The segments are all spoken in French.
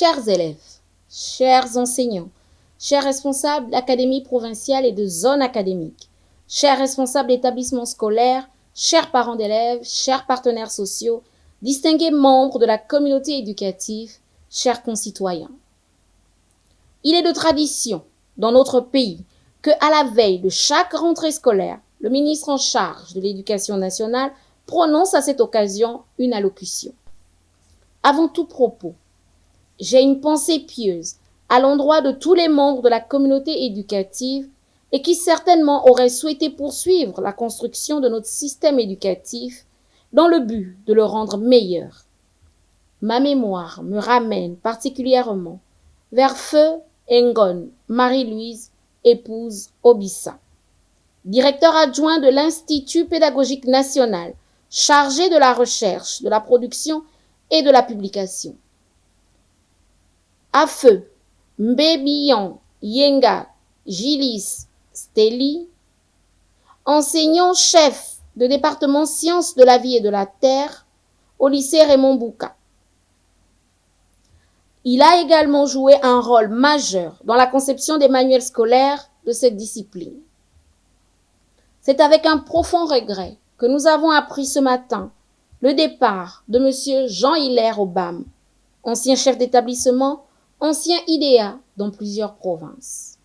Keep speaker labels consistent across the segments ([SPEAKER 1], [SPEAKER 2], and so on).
[SPEAKER 1] Chers élèves, chers enseignants, chers responsables d'académies provinciales et de zones académiques, chers responsables d'établissements scolaires, chers parents d'élèves, chers partenaires sociaux, distingués membres de la communauté éducative, chers concitoyens. Il est de tradition dans notre pays que, à la veille de chaque rentrée scolaire, le ministre en charge de l'Éducation nationale prononce à cette occasion une allocution. Avant tout propos, j'ai une pensée pieuse à l'endroit de tous les membres de la communauté éducative et qui certainement auraient souhaité poursuivre la construction de notre système éducatif dans le but de le rendre meilleur. Ma mémoire me ramène particulièrement vers Feu Ngon Marie-Louise, épouse Obissa, directeur adjoint de l'Institut pédagogique national, chargé de la recherche, de la production et de la publication. À Feu Mbébian Yenga Gilis Steli, enseignant-chef de département sciences de la vie et de la terre au lycée Raymond Bouka. Il a également joué un rôle majeur dans la conception des manuels scolaires de cette discipline. C'est avec un profond regret que nous avons appris ce matin le départ de M. Jean-Hilaire Obam, ancien chef d'établissement, ancien IDEA dans plusieurs provinces.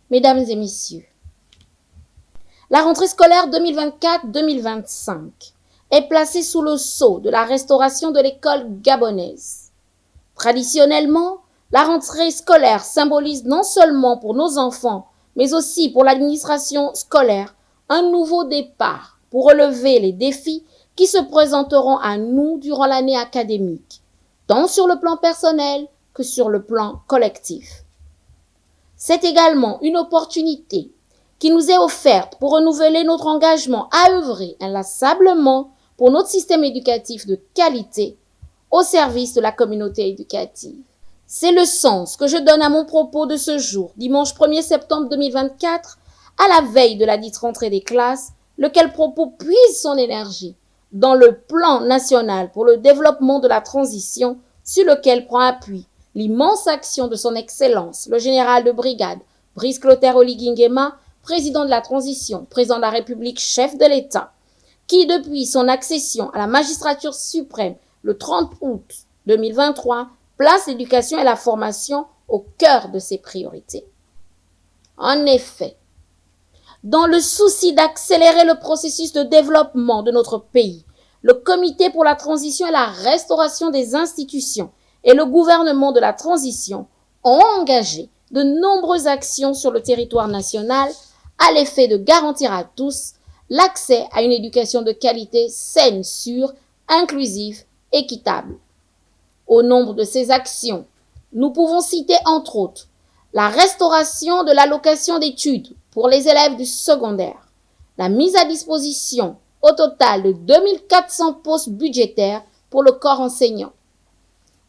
[SPEAKER 1] Mesdames et messieurs, la rentrée scolaire 2024-2025 est placée sous le sceau de la restauration de l'école gabonaise. Traditionnellement, la rentrée scolaire symbolise non seulement pour nos enfants, mais aussi pour l'administration scolaire, un nouveau départ pour relever les défis qui se présenteront à nous durant l'année académique, tant sur le plan personnel que sur le plan collectif. C'est également une opportunité qui nous est offerte pour renouveler notre engagement à œuvrer inlassablement pour notre système éducatif de qualité au service de la communauté éducative. C'est le sens que je donne à mon propos de ce jour, dimanche 1er septembre 2024, à la veille de la dite rentrée des classes, lequel propos puise son énergie dans le plan national pour le développement de la transition sur lequel prend appui l'immense action de son Excellence, le général de brigade Brice Clotaire Oligui Nguema, président de la transition, président de la République, chef de l'État, qui, depuis son accession à la magistrature suprême le 30 août 2023, place l'éducation et la formation au cœur de ses priorités. En effet, dans le souci d'accélérer le processus de développement de notre pays, le Comité pour la transition et la restauration des institutions et le gouvernement de la transition ont engagé de nombreuses actions sur le territoire national à l'effet de garantir à tous l'accès à une éducation de qualité saine, sûre, inclusive, équitable. Au nombre de ces actions, nous pouvons citer entre autres la restauration de l'allocation d'études pour les élèves du secondaire, la mise à disposition au total de 2400 postes budgétaires pour le corps enseignant,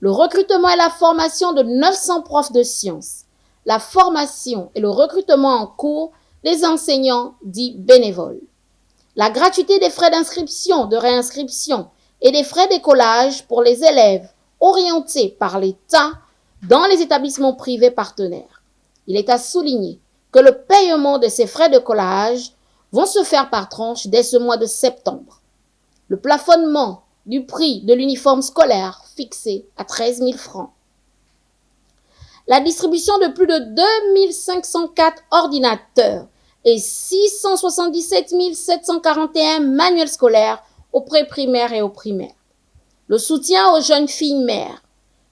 [SPEAKER 1] le recrutement et la formation de 900 profs de sciences, la formation et le recrutement en cours des enseignants dits bénévoles, la gratuité des frais d'inscription, de réinscription et des frais d'écolage pour les élèves orientés par l'État dans les établissements privés partenaires. Il est à souligner que le paiement de ces frais d'écolage vont se faire par tranche dès ce mois de septembre. Le plafonnement du prix de l'uniforme scolaire fixé à 13 000 francs. La distribution de plus de 2504 ordinateurs et 677 741 manuels scolaires aux préprimaires et aux primaires. Le soutien aux jeunes filles mères.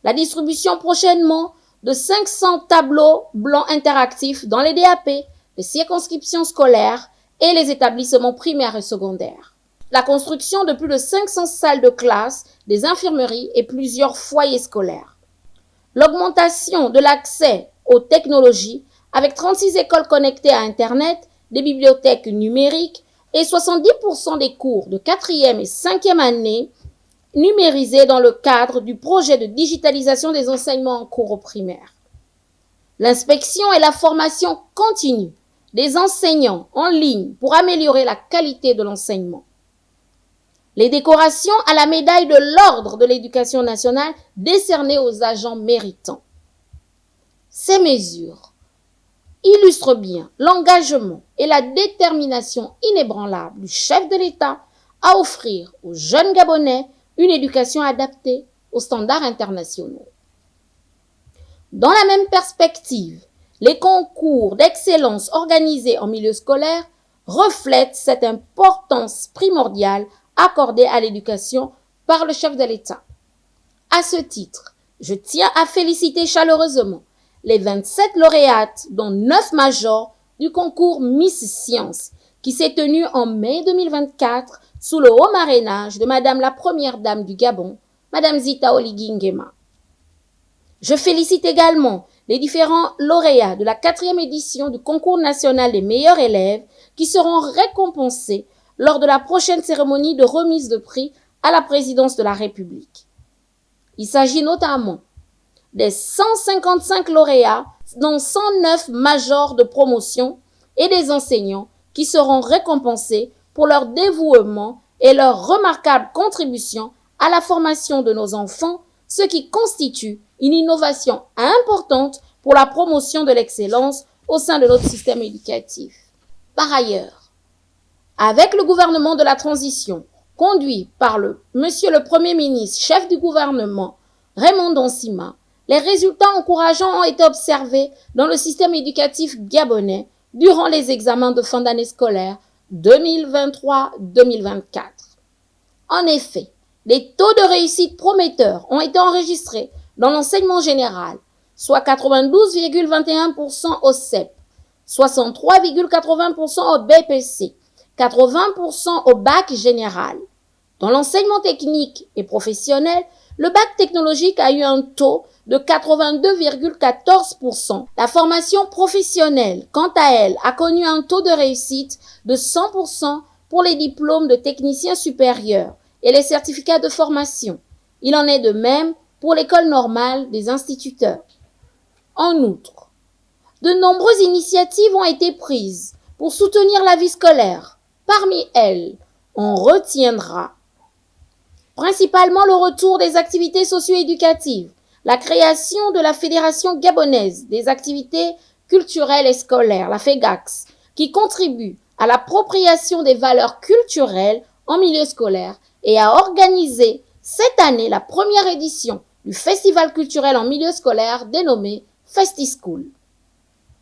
[SPEAKER 1] La distribution prochainement de 500 tableaux blancs interactifs dans les DAP, les circonscriptions scolaires et les établissements primaires et secondaires. La construction de plus de 500 salles de classe, des infirmeries et plusieurs foyers scolaires. L'augmentation de l'accès aux technologies avec 36 écoles connectées à Internet, des bibliothèques numériques et 70% des cours de 4e et 5e année numérisés dans le cadre du projet de digitalisation des enseignements en cours au primaire. L'inspection et la formation continue des enseignants en ligne pour améliorer la qualité de l'enseignement. les décorations à la médaille de l'Ordre de l'Éducation nationale décernées aux agents méritants. Ces mesures illustrent bien l'engagement et la détermination inébranlable du chef de l'État à offrir aux jeunes Gabonais une éducation adaptée aux standards internationaux. Dans la même perspective, les concours d'excellence organisés en milieu scolaire reflètent cette importance primordiale accordée à l'éducation par le chef de l'État. À ce titre, je tiens à féliciter chaleureusement les 27 lauréates, dont 9 majors, du concours Miss Science, qui s'est tenu en mai 2024 sous le haut marrainage de Madame la Première Dame du Gabon, Madame Zita Oligui Nguema. Je félicite également les différents lauréats de la 4e édition du concours national des meilleurs élèves qui seront récompensés lors de la prochaine cérémonie de remise de prix à la présidence de la République. Il s'agit notamment des 155 lauréats, dont 109 majors de promotion et des enseignants qui seront récompensés pour leur dévouement et leur remarquable contribution à la formation de nos enfants, ce qui constitue une innovation importante pour la promotion de l'excellence au sein de notre système éducatif. Par ailleurs, avec le gouvernement de la transition, conduit par Monsieur le Premier ministre, chef du gouvernement, Raymond Donsima, les résultats encourageants ont été observés dans le système éducatif gabonais durant les examens de fin d'année scolaire 2023-2024. En effet, des taux de réussite prometteurs ont été enregistrés dans l'enseignement général, soit 92,21% au CEP, 63,80% au BPC, 80% au bac général. Dans l'enseignement technique et professionnel, le bac technologique a eu un taux de 82,14%. La formation professionnelle, quant à elle, a connu un taux de réussite de 100% pour les diplômes de techniciens supérieurs et les certificats de formation. Il en est de même pour l'école normale des instituteurs. En outre, de nombreuses initiatives ont été prises pour soutenir la vie scolaire. Parmi elles, on retiendra principalement le retour des activités socio-éducatives, la création de la Fédération gabonaise des activités culturelles et scolaires, la FEGAX, qui contribue à l'appropriation des valeurs culturelles en milieu scolaire et a organisé cette année la première édition du festival culturel en milieu scolaire dénommé FestiSchool.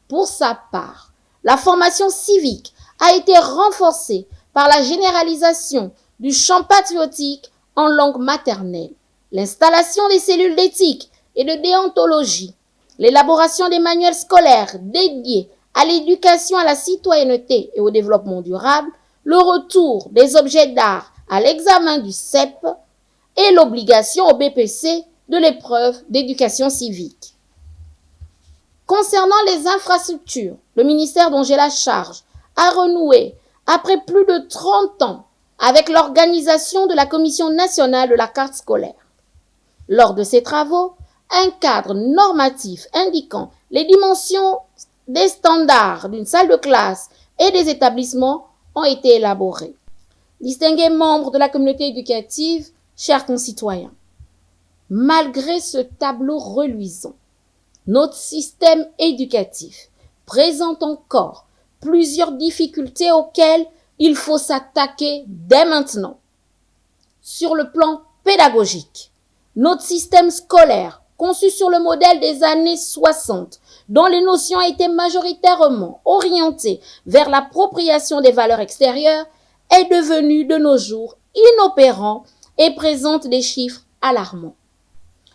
[SPEAKER 1] Pour sa part, la formation civique a été renforcée par la généralisation du chant patriotique en langue maternelle, l'installation des cellules d'éthique et de déontologie, l'élaboration des manuels scolaires dédiés à l'éducation à la citoyenneté et au développement durable, le retour des objets d'art à l'examen du CEP et l'obligation au BPC de l'épreuve d'éducation civique. Concernant les infrastructures, le ministère dont j'ai la charge a renoué, après plus de 30 ans, avec l'organisation de la Commission nationale de la carte scolaire. Lors de ces travaux, un cadre normatif indiquant les dimensions des standards d'une salle de classe et des établissements ont été élaborés. Distingués membres de la communauté éducative, chers concitoyens, malgré ce tableau reluisant, notre système éducatif présente encore plusieurs difficultés auxquelles il faut s'attaquer dès maintenant. Sur le plan pédagogique, notre système scolaire, conçu sur le modèle des années 60, dont les notions étaient majoritairement orientées vers l'appropriation des valeurs extérieures, est devenu de nos jours inopérant et présente des chiffres alarmants.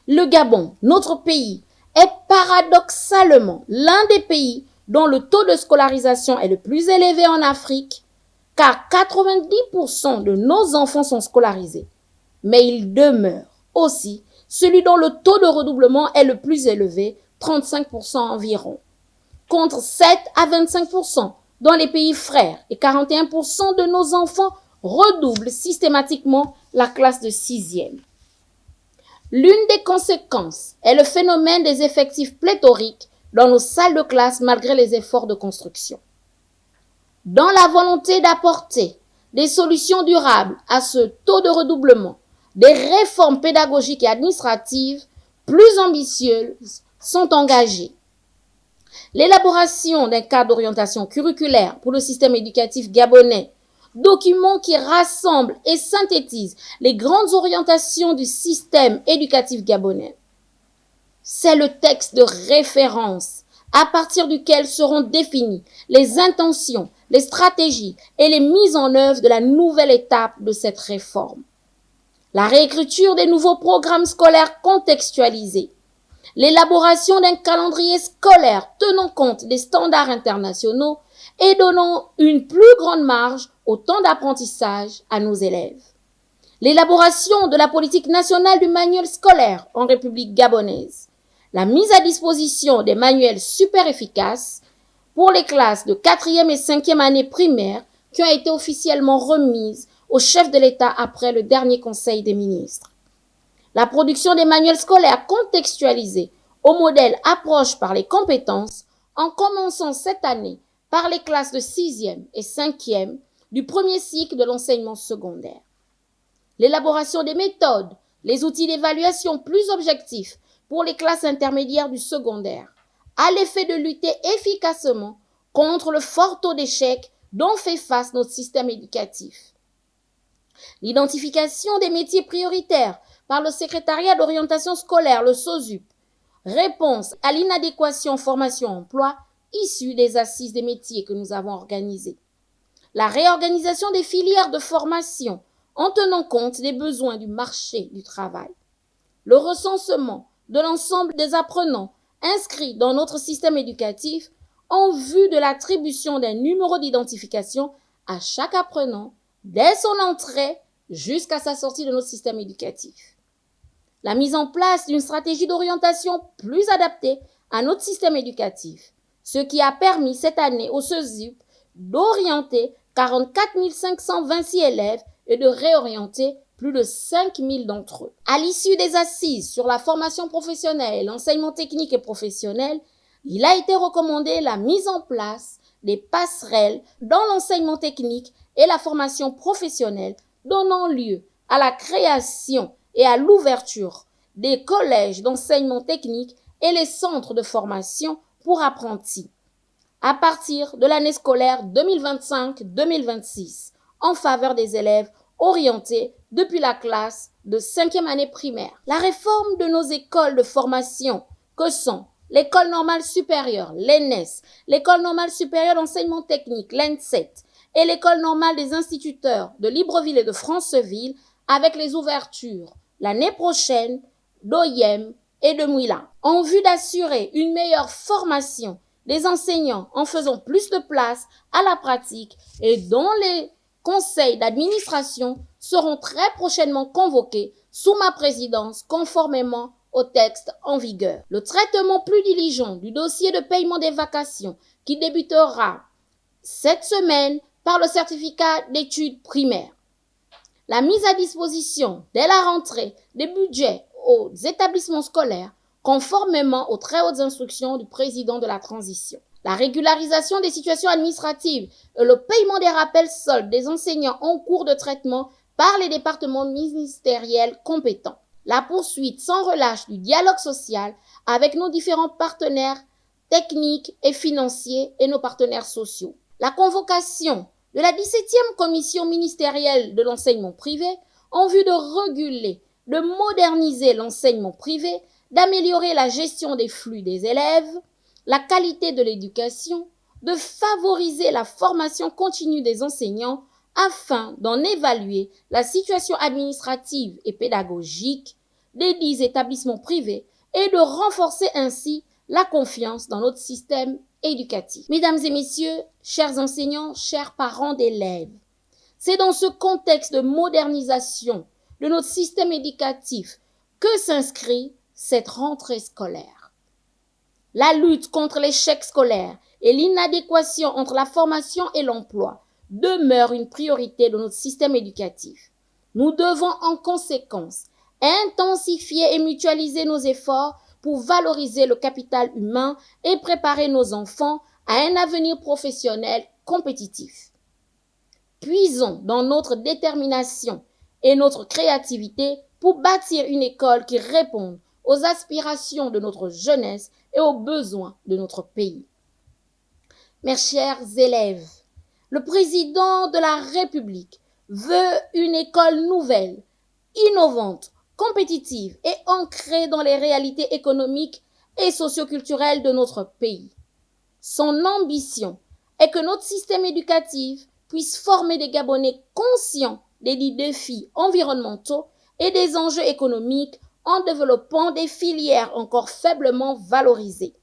[SPEAKER 1] Le Gabon, notre pays, est paradoxalement l'un des pays dont le taux de scolarisation est le plus élevé en Afrique, car 90% de nos enfants sont scolarisés. Mais il demeure aussi celui dont le taux de redoublement est le plus élevé, 35% environ, contre 7 à 25% dans les pays frères et 41% de nos enfants redoublent systématiquement la classe de 6e. L'une des conséquences est le phénomène des effectifs pléthoriques dans nos salles de classe malgré les efforts de construction. Dans la volonté d'apporter des solutions durables à ce taux de redoublement, des réformes pédagogiques et administratives plus ambitieuses sont engagées. L'élaboration d'un cadre d'orientation curriculaire pour le système éducatif gabonais, document qui rassemble et synthétise les grandes orientations du système éducatif gabonais. C'est le texte de référence à partir duquel seront définies les intentions, les stratégies et les mises en œuvre de la nouvelle étape de cette réforme. La réécriture des nouveaux programmes scolaires contextualisés, l'élaboration d'un calendrier scolaire tenant compte des standards internationaux et donnant une plus grande marge au temps d'apprentissage à nos élèves. L'élaboration de la politique nationale du manuel scolaire en République gabonaise. La mise à disposition des manuels super efficaces pour les classes de 4e et 5e année primaire qui ont été officiellement remises au chef de l'État après le dernier Conseil des ministres. La production des manuels scolaires contextualisés au modèle approche par les compétences en commençant cette année par les classes de 6e et 5e du premier cycle de l'enseignement secondaire. L'élaboration des méthodes, les outils d'évaluation plus objectifs pour les classes intermédiaires du secondaire, à l'effet de lutter efficacement contre le fort taux d'échec dont fait face notre système éducatif. L'identification des métiers prioritaires par le secrétariat d'orientation scolaire, le SOSUP, réponse à l'inadéquation formation-emploi issue des assises des métiers que nous avons organisées. La réorganisation des filières de formation en tenant compte des besoins du marché du travail. Le recensement de l'ensemble des apprenants inscrits dans notre système éducatif en vue de l'attribution d'un numéro d'identification à chaque apprenant dès son entrée jusqu'à sa sortie de notre système éducatif. La mise en place d'une stratégie d'orientation plus adaptée à notre système éducatif, ce qui a permis cette année au SOSUP d'orienter 44 526 élèves et de réorienter plus de 5 000 d'entre eux. À l'issue des assises sur la formation professionnelle et l'enseignement technique et professionnel, il a été recommandé la mise en place des passerelles dans l'enseignement technique et la formation professionnelle, donnant lieu à la création et à l'ouverture des collèges d'enseignement technique et les centres de formation pour apprentis à partir de l'année scolaire 2025-2026 en faveur des élèves orientés depuis la classe de 5e année primaire. La réforme de nos écoles de formation que sont l'École normale supérieure, l'ENS, l'École normale supérieure d'enseignement technique, l'ENSET, et l'École normale des instituteurs de Libreville et de Franceville avec les ouvertures l'année prochaine d'OIM et de Mouila, en vue d'assurer une meilleure formation des enseignants en faisant plus de place à la pratique et dont les conseils d'administration seront très prochainement convoqués sous ma présidence conformément au texte en vigueur. Le traitement plus diligent du dossier de paiement des vacations qui débutera cette semaine par le certificat d'études primaires. La mise à disposition dès la rentrée des budgets aux établissements scolaires conformément aux très hautes instructions du président de la transition. La régularisation des situations administratives et le paiement des rappels soldes des enseignants en cours de traitement par les départements ministériels compétents. La poursuite sans relâche du dialogue social avec nos différents partenaires techniques et financiers et nos partenaires sociaux. La convocation de la 17e commission ministérielle de l'enseignement privé en vue de réguler, de moderniser l'enseignement privé, d'améliorer la gestion des flux des élèves, la qualité de l'éducation, de favoriser la formation continue des enseignants afin d'en évaluer la situation administrative et pédagogique des 10 établissements privés et de renforcer ainsi la confiance dans notre système éducatif. Mesdames et messieurs, chers enseignants, chers parents d'élèves, c'est dans ce contexte de modernisation de notre système éducatif que s'inscrit cette rentrée scolaire. La lutte contre l'échec scolaire et l'inadéquation entre la formation et l'emploi demeure une priorité de notre système éducatif. Nous devons en conséquence intensifier et mutualiser nos efforts pour valoriser le capital humain et préparer nos enfants à un avenir professionnel compétitif. Puisons dans notre détermination et notre créativité pour bâtir une école qui réponde aux aspirations de notre jeunesse et aux besoins de notre pays. Mes chers élèves, le président de la République veut une école nouvelle, innovante, compétitive et ancrée dans les réalités économiques et socioculturelles de notre pays. Son ambition est que notre système éducatif puisse former des Gabonais conscients des défis environnementaux et des enjeux économiques en développant des filières encore faiblement valorisées,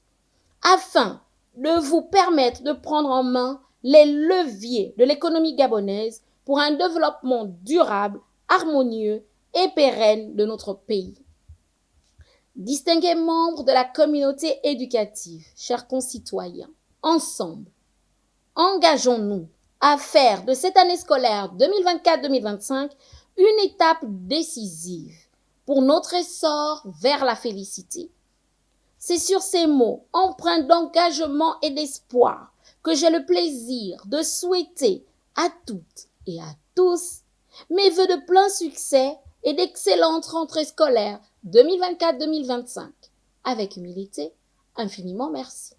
[SPEAKER 1] afin de vous permettre de prendre en main les leviers de l'économie gabonaise pour un développement durable, harmonieux et pérenne de notre pays. Distingués membres de la communauté éducative, chers concitoyens, ensemble, engageons-nous à faire de cette année scolaire 2024-2025 une étape décisive pour notre essor vers la félicité. C'est sur ces mots empreints d'engagement et d'espoir que j'ai le plaisir de souhaiter à toutes et à tous mes vœux de plein succès et d'excellente rentrée scolaire 2024-2025. Avec humilité, infiniment merci.